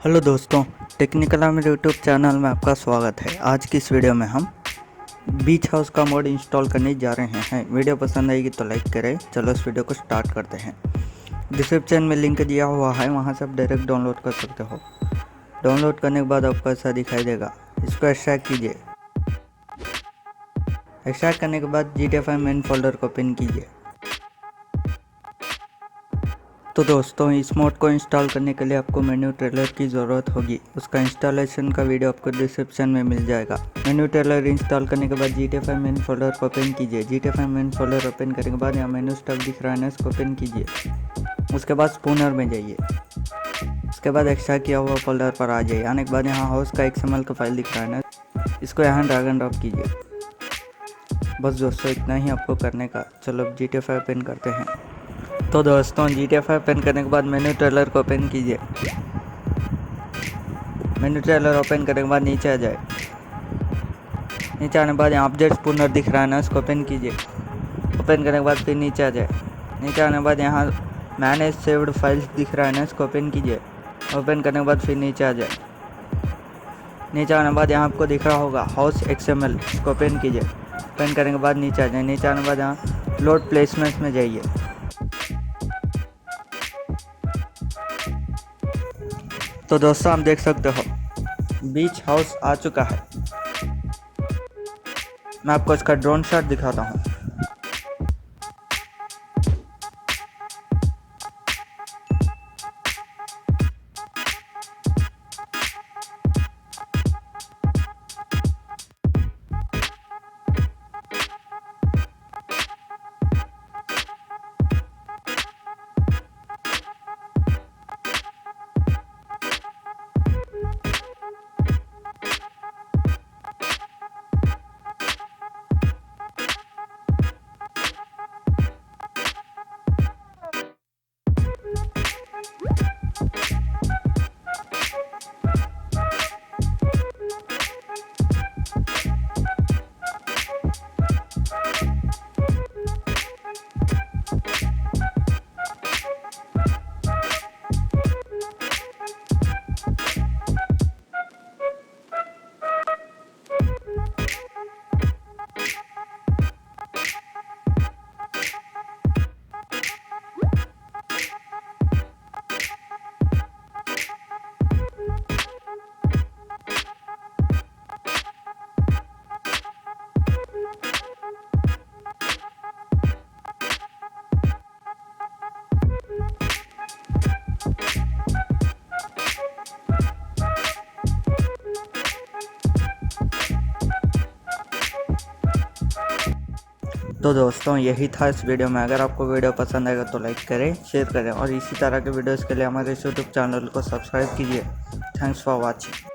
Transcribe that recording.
Hello दोस्तों, technical Aamir YouTube channel में आपका स्वागत है। आज की इस वीडियो में हम बीच हाउस का मोड इंस्टॉल करने जा रहे हैं। वीडियो पसंद आएगी तो लाइक करें। चलो इस वीडियो को स्टार्ट करते हैं। डिस्क्रिप्शन में लिंक दिया हुआ है, वहां से आप डायरेक्ट डाउनलोड कर सकते हो। डाउनलोड करने के बाद आपको ऐसा दिखाई देगा। इसको एक्सट्रैक्ट कीजिए। एक्सट्रैक्ट करने के बाद GTA 5 मेन फोल्डर को ओपन कीजिए। तो दोस्तों, इस मोड को इंस्टॉल करने के लिए आपको मेन्यू ट्रेलर की ज़रूरत होगी। उसका इंस्टॉलेशन का वीडियो आपको डिस्क्रिप्शन में मिल जाएगा। मेन्यू ट्रेलर इंस्टॉल करने के बाद GTA 5 मेन फोल्डर को ओपन कीजिए। GTA 5 मेन फोल्डर ओपन करने के बाद यहाँ मेन्यू स्टॉक दिख रहा है ना, इसको ओपन कीजिए। उसके बाद स्पूनर में जाइए। उसके बाद एक्स्ट्रा किया हुआ फोल्डर पर आ जाइए। आने के बाद यहाँ हाउस का XML का फाइल दिख रहा है ना, इसको यहाँ ड्रैग एंड ड्रॉप कीजिए। बस दोस्तों, इतना ही आपको करने का। चलो अब GTA 5 ओपन करते हैं। तो दोस्तों, GTA 5 ओपन करने के बाद मेन्यू ट्रेलर को ओपन कीजिए। मेन्यू ट्रेलर ओपन करने के बाद नीचे आ जाए। नीचे आने के बाद यहाँ अपडेट स्पूनर दिख रहा है ना, इसको ओपन कीजिए। ओपन करने के बाद फिर नीचे आ जाए। नीचे आने के बाद यहाँ मैनेज सेव्ड फाइल्स दिख रहा है ना, इसको ओपन कीजिए। ओपन करने के बाद फिर नीचे आ जाए। नीचे आने के बाद यहाँ आपको दिख रहा होगा हाउस XML, इसको ओपन कीजिए। ओपन करने के बाद नीचे आ जाए। नीचे आने के बाद यहाँ लोड प्लेसमेंट्स में जाइए। तो दोस्तों, आप देख सकते हो बीच हाउस आ चुका है। मैं आपको इसका ड्रोन शॉट दिखाता हूँ। तो दोस्तों, यही था इस वीडियो में। अगर आपको वीडियो पसंद आएगा तो लाइक करें, शेयर करें और इसी तरह के वीडियोस के लिए हमारे यूट्यूब चैनल को सब्सक्राइब कीजिए। Thanks for watching.